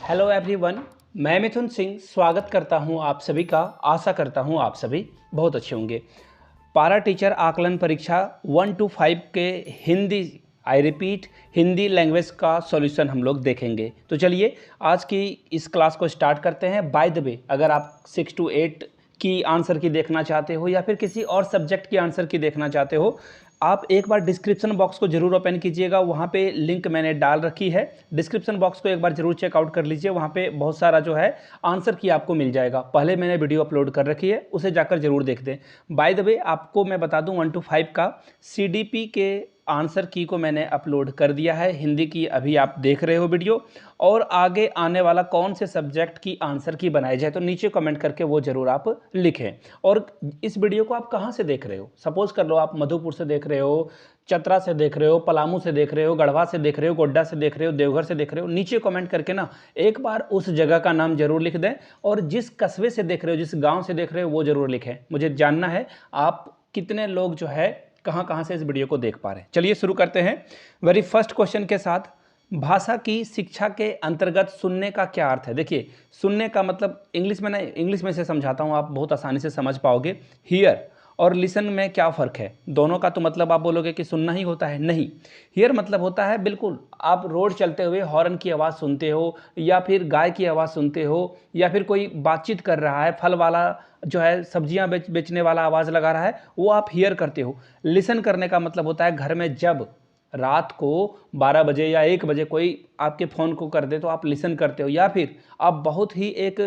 Hello everyone, मैं मिथुन सिंह स्वागत करता हूं आप सभी का। आशा करता हूं आप सभी बहुत अच्छे होंगे। पारा टीचर आकलन परीक्षा 1 to 5 के Hindi, I repeat, Hindi language का सॉल्यूशन हम लोग देखेंगे। तो चलिए आज की इस क्लास को स्टार्ट करते हैं। बाय द वे, अगर आप 6 to 8 की आंसर की देखना चाहते हो या फिर किसी और सब्जेक्ट की आंसर की देखना चाहते हो, आप एक बार डिस्क्रिप्शन बॉक्स को जरूर ओपन कीजिएगा। वहाँ पे लिंक मैंने डाल रखी है। डिस्क्रिप्शन बॉक्स को एक बार जरूर चेकआउट कर लीजिए। वहाँ पे बहुत सारा जो है आंसर की आपको मिल जाएगा। पहले मैंने वीडियो अपलोड कर रखी है, उसे जाकर जरूर देख दें। बाय द वे, आपको मैं बता दूं 1 to 5 का CDP के आंसर की को मैंने अपलोड कर दिया है। हिंदी की अभी आप देख रहे हो वीडियो, और आगे आने वाला कौन से सब्जेक्ट की आंसर की बनाई जाए तो नीचे कमेंट करके वो जरूर आप लिखें। और इस वीडियो को आप कहाँ से देख रहे हो? सपोज कर लो आप मधुपुर से देख रहे हो, चतरा से देख रहे हो, पलामू से देख रहे हो, गढ़वा से देख रहे हो, गोड्डा से देख रहे हो, देवघर से देख रहे हो। नीचे कमेंट करके ना एक बार उस जगह का नाम जरूर लिख दें, और जिस कस्बे से देख रहे हो, जिस गांव से देख रहे हो, वो जरूर लिखें। मुझे जानना है आप कितने लोग जो है कहाँ कहाँ से इस वीडियो को देख पा रहे हैं। चलिए शुरू करते हैं वेरी फर्स्ट क्वेश्चन के साथ। भाषा की शिक्षा के अंतर्गत सुनने का क्या अर्थ है? देखिए, सुनने का मतलब इंग्लिश में से समझाता हूँ, आप बहुत आसानी से समझ पाओगे। हियर और लिसन में क्या फ़र्क है? दोनों का तो मतलब आप बोलोगे कि सुनना ही होता है, नहीं। हियर मतलब होता है, बिल्कुल आप रोड चलते हुए हॉर्न की आवाज़ सुनते हो, या फिर गाय की आवाज़ सुनते हो, या फिर कोई बातचीत कर रहा है, फल वाला जो है सब्जियां बेचने वाला आवाज़ लगा रहा है, वो आप हियर करते हो। लिसन करने का मतलब होता है घर में जब रात को 12 बजे या 1 बजे कोई आपके फ़ोन को कर दे तो आप लिसन करते हो, या फिर आप बहुत ही एक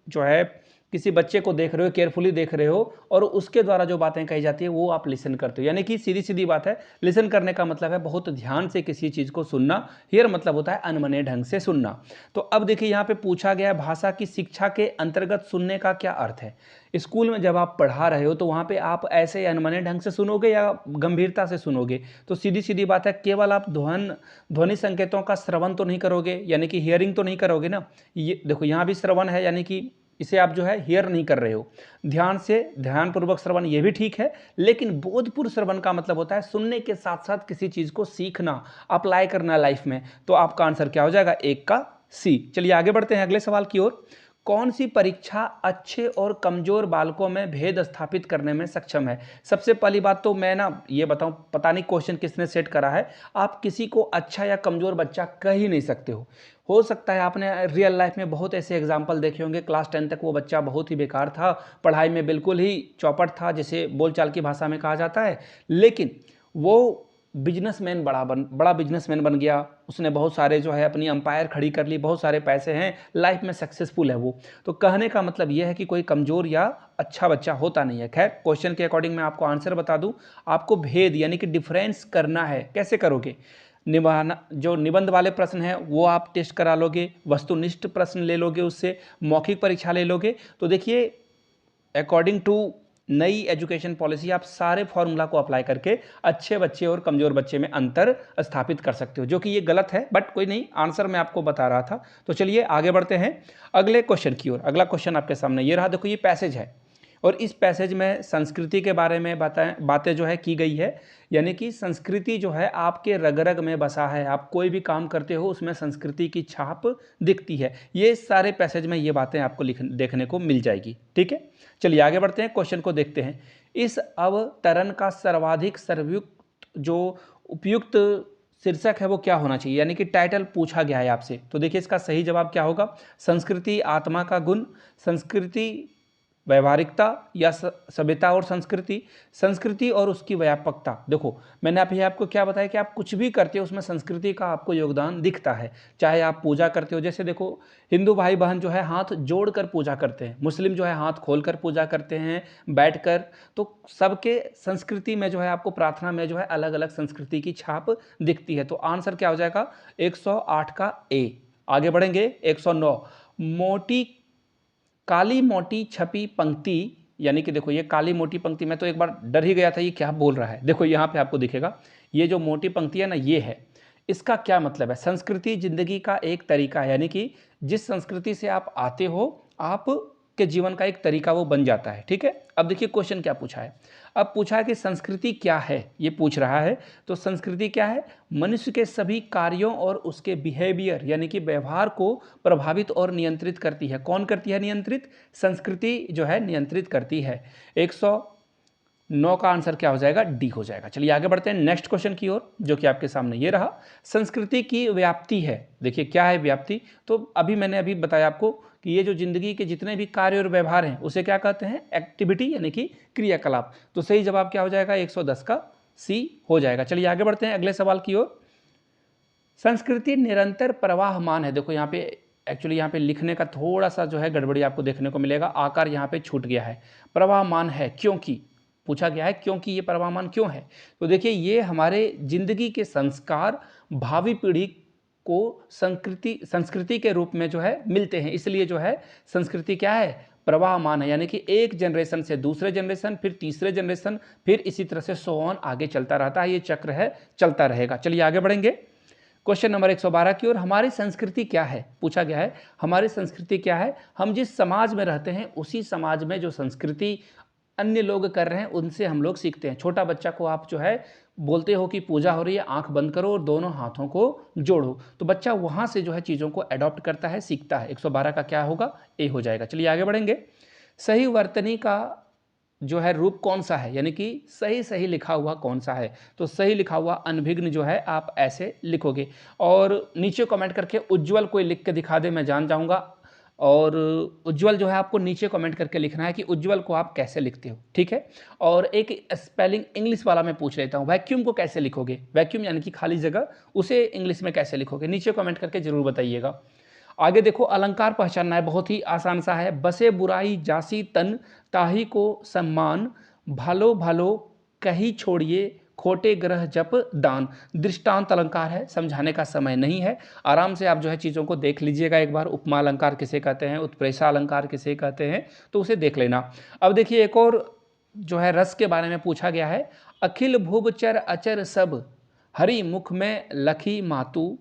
जो है किसी बच्चे को देख रहे हो, केयरफुली देख रहे हो, और उसके द्वारा जो बातें कही जाती है वो आप लिसन करते हो। यानी कि सीधी सीधी बात है, लिसन करने का मतलब है बहुत ध्यान से किसी चीज़ को सुनना। हियर मतलब होता है अनमने ढंग से सुनना। तो अब देखिए यहाँ पे पूछा गया है भाषा की शिक्षा के अंतर्गत सुनने का क्या अर्थ है। स्कूल में जब आप पढ़ा रहे हो तो वहाँ पे आप ऐसे अनमने ढंग से सुनोगे या गंभीरता से सुनोगे? तो सीधी सीधी बात है, केवल आप ध्वनि संकेतों का श्रवण तो नहीं करोगे, यानी कि हियरिंग तो नहीं करोगे ना। ये देखो यहाँ भी श्रवण है, यानी कि इसे आप जो है हियर नहीं कर रहे हो। ध्यान से ध्यानपूर्वक श्रवण ये भी ठीक है, लेकिन बोधपूर्ण श्रवण का मतलब होता है सुनने के साथ साथ किसी चीज़ को सीखना, अप्लाई करना लाइफ में। तो आपका आंसर क्या हो जाएगा? 1 का सी। चलिए आगे बढ़ते हैं अगले सवाल की ओर। कौन सी परीक्षा अच्छे और कमजोर बालकों में भेद स्थापित करने में सक्षम है? सबसे पहली बात तो मैं ना ये बताऊं, पता नहीं क्वेश्चन किसने सेट करा है। आप किसी को अच्छा या कमजोर बच्चा कह ही नहीं सकते हो सकता है आपने रियल लाइफ में बहुत ऐसे एग्जाम्पल देखे होंगे, क्लास 10 तक वो बच्चा बहुत ही बेकार था, पढ़ाई में बिल्कुल ही चौपट था, जिसे बोलचाल की भाषा में कहा जाता है, लेकिन वो बड़ा बिजनेसमैन बन गया। उसने बहुत सारे जो है अपनी अंपायर खड़ी कर ली, बहुत सारे पैसे हैं, लाइफ में सक्सेसफुल है वो। तो कहने का मतलब ये है कि कोई कमज़ोर या अच्छा बच्चा होता नहीं है। खैर, क्वेश्चन के अकॉर्डिंग मैं आपको आंसर बता दूं। आपको भेद यानी कि डिफरेंस करना है। कैसे करोगे? निभाना, जो निबंध वाले प्रश्न हैं वो आप टेस्ट करा लोगे, वस्तुनिष्ठ प्रश्न ले लोगे, उससे मौखिक परीक्षा ले लोगे। तो देखिए, अकॉर्डिंग टू नई एजुकेशन पॉलिसी आप सारे फॉर्मूला को अप्लाई करके अच्छे बच्चे और कमजोर बच्चे में अंतर स्थापित कर सकते हो, जो कि ये गलत है, बट कोई नहीं, आंसर मैं आपको बता रहा था। तो चलिए आगे बढ़ते हैं अगले क्वेश्चन की ओर। अगला क्वेश्चन आपके सामने ये रहा। देखो, ये पैसेज है और इस पैसेज में संस्कृति के बारे में बातें जो है की गई है। यानी कि संस्कृति जो है आपके रग रग में बसा है। आप कोई भी काम करते हो उसमें संस्कृति की छाप दिखती है। ये सारे पैसेज में ये बातें आपको देखने को मिल जाएगी। ठीक है, चलिए आगे बढ़ते हैं, क्वेश्चन को देखते हैं। इस अवतरण का सर्वाधिक सर्वयुक्त जो उपयुक्त शीर्षक है वो क्या होना चाहिए? यानी कि टाइटल पूछा गया है आपसे। तो देखिए इसका सही जवाब क्या होगा? संस्कृति आत्मा का गुण, संस्कृति व्यवहारिकता, या सभ्यता और संस्कृति, संस्कृति और उसकी व्यापकता। देखो, मैंने अभी आपको क्या बताया कि आप कुछ भी करते हो उसमें संस्कृति का आपको योगदान दिखता है। चाहे आप पूजा करते हो, जैसे देखो हिंदू भाई बहन जो है हाथ जोड़कर पूजा करते हैं, मुस्लिम जो है हाथ खोलकर पूजा करते हैं, बैठकर। तो सबके संस्कृति में जो है आपको प्रार्थना में जो है अलग अलग संस्कृति की छाप दिखती है। तो आंसर क्या हो जाएगा? 108 का ए। आगे बढ़ेंगे 109। मोटी काली मोटी छपी पंक्ति, यानी कि देखो ये काली मोटी पंक्ति, मैं तो एक बार डर ही गया था ये क्या बोल रहा है। देखो यहाँ पे आपको दिखेगा, ये जो मोटी पंक्ति है ना, ये है, इसका क्या मतलब है? संस्कृति जिंदगी का एक तरीका है, यानी कि जिस संस्कृति से आप आते हो, आप के जीवन का एक तरीका वो बन जाता है। ठीक है, अब देखिए क्वेश्चन क्या पूछा है। अब पूछा है कि संस्कृति क्या है, ये पूछ रहा है। तो संस्कृति क्या है? मनुष्य के सभी कार्यों और उसके बिहेवियर यानी कि व्यवहार को प्रभावित और नियंत्रित करती है। कौन करती है नियंत्रित? संस्कृति जो है नियंत्रित करती है। 109 का आंसर क्या हो जाएगा? डी हो जाएगा। चलिए आगे बढ़ते हैं नेक्स्ट क्वेश्चन की ओर, जो कि आपके सामने ये रहा। संस्कृति की व्याप्ति है। देखिए क्या है व्याप्ति? तो मैंने बताया आपको कि ये जो जिंदगी के जितने भी कार्य और व्यवहार हैं उसे क्या कहते हैं? एक्टिविटी यानी कि क्रियाकलाप। तो सही जवाब क्या हो जाएगा? 110 का सी हो जाएगा। चलिए आगे बढ़ते हैं अगले सवाल की ओर। संस्कृति निरंतर प्रवाहमान है। देखो यहाँ पे एक्चुअली यहाँ पे लिखने का थोड़ा सा जो है गड़बड़ी आपको देखने को मिलेगा, आकार यहाँ पे छूट गया है। प्रवाहमान है क्योंकि पूछा गया है क्योंकि ये प्रवाहमान क्यों है? तो देखिए ये हमारे जिंदगी के संस्कार भावी पीढ़ी को संस्कृति के रूप में जो है मिलते हैं, इसलिए जो है संस्कृति क्या है? प्रवाहमान है, यानी कि एक जनरेशन से दूसरे जनरेशन, फिर तीसरे जनरेशन, फिर इसी तरह से सो ऑन आगे चलता रहता है। ये चक्र है, चलता रहेगा। चलिए आगे बढ़ेंगे क्वेश्चन नंबर 112 की ओर। हमारी संस्कृति क्या है? पूछा गया है हमारी संस्कृति क्या है? हम जिस समाज में रहते हैं उसी समाज में जो संस्कृति अन्य लोग कर रहे हैं उनसे हम लोग सीखते हैं। छोटा बच्चा को आप जो है बोलते हो कि पूजा हो रही है, आंख बंद करो और दोनों हाथों को जोड़ो, तो बच्चा वहां से जो है चीज़ों को अडॉप्ट करता है, सीखता है। 112 का क्या होगा? ए हो जाएगा। चलिए आगे बढ़ेंगे। सही वर्तनी का जो है रूप कौन सा है, यानी कि सही सही लिखा हुआ कौन सा है? तो सही लिखा हुआ अनभिघ्न जो है आप ऐसे लिखोगे, और नीचे कमेंट करके उज्जवल कोई लिख के दिखा दे, मैं जान जाऊंगा। और उज्जवल जो है आपको नीचे कमेंट करके लिखना है कि उज्जवल को आप कैसे लिखते हो। ठीक है, और एक स्पेलिंग इंग्लिश वाला मैं पूछ लेता हूँ। वैक्यूम को कैसे लिखोगे? वैक्यूम यानी कि खाली जगह, उसे इंग्लिश में कैसे लिखोगे? नीचे कमेंट करके जरूर बताइएगा। आगे देखो, अलंकार पहचानना है, बहुत ही आसान सा है। बसे बुराई जासी तन ताही को सम्मान, भालो भालो कहीं छोड़िए खोटे ग्रह जप दान। दृष्टांत अलंकार है, समझाने का समय नहीं है, आराम से आप जो है चीज़ों को देख लीजिएगा एक बार। उपमा अलंकार किसे कहते हैं, उत्प्रेक्षा अलंकार किसे कहते हैं, तो उसे देख लेना। अब देखिए एक और जो है रस के बारे में पूछा गया है। अखिल भुवचर अचर सब हरि मुख में लखी मातु,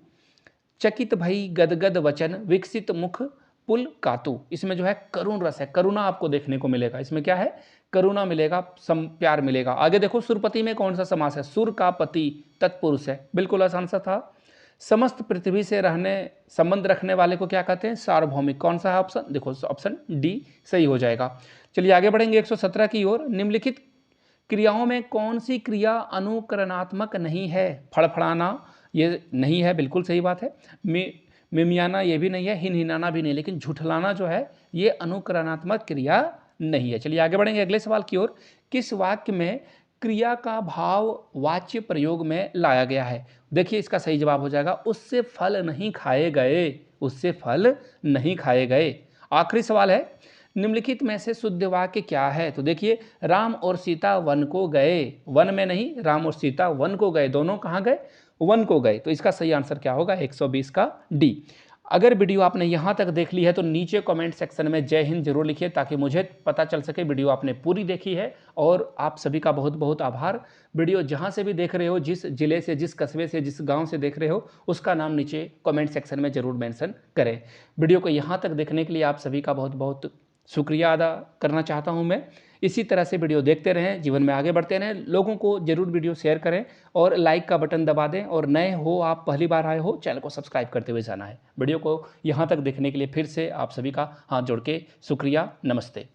चकित भई गदगद वचन विकसित मुख पुल कातु। इसमें जो है करुण रस है, करुणा आपको देखने को मिलेगा। इसमें क्या है? करुणा मिलेगा, प्यार मिलेगा। आगे देखो, सुरपति में कौन सा समास है? सुर का पति तत्पुरुष है, बिल्कुल आसान सा था। समस्त पृथ्वी से रहने संबंध रखने वाले को क्या कहते हैं? सार्वभौमिक। कौन सा है ऑप्शन? देखो ऑप्शन डी सही हो जाएगा। चलिए आगे बढ़ेंगे 117 की ओर। निम्नलिखित क्रियाओं में कौन सी क्रिया अनुकरणात्मक नहीं है? फड़फड़ाना ये नहीं है, बिल्कुल सही बात है। मिमियाना ये भी नहीं है, हिनहिनाना भी नहीं, लेकिन झुठलाना जो है ये अनुकरणात्मक क्रिया नहीं है। चलिए आगे बढ़ेंगे अगले सवाल की ओर। किस वाक्य में क्रिया का भाव वाच्य प्रयोग में लाया गया है? देखिए इसका सही जवाब हो जाएगा उससे फल नहीं खाए गए, उससे फल नहीं खाए गए। आखिरी सवाल है, निम्नलिखित में से शुद्ध वाक्य क्या है? तो देखिए, राम और सीता वन को गए, वन में नहीं, राम और सीता वन को गए, दोनों कहाँ गए? वन को गए। तो इसका सही आंसर क्या होगा? 120 का डी। अगर वीडियो आपने यहाँ तक देख ली है तो नीचे कमेंट सेक्शन में जय हिंद जरूर लिखिए, ताकि मुझे पता चल सके वीडियो आपने पूरी देखी है। और आप सभी का बहुत बहुत आभार। वीडियो जहाँ से भी देख रहे हो, जिस जिले से, जिस कस्बे से, जिस गांव से देख रहे हो, उसका नाम नीचे कमेंट सेक्शन में जरूर मेंशन करें। वीडियो को यहाँ तक देखने के लिए आप सभी का बहुत बहुत शुक्रिया अदा करना चाहता हूँ मैं। इसी तरह से वीडियो देखते रहें, जीवन में आगे बढ़ते रहें। लोगों को जरूर वीडियो शेयर करें और लाइक का बटन दबा दें। और नए हो, आप पहली बार आए हो, चैनल को सब्सक्राइब करते हुए जाना है। वीडियो को यहाँ तक देखने के लिए फिर से आप सभी का हाथ जोड़ के शुक्रिया। नमस्ते।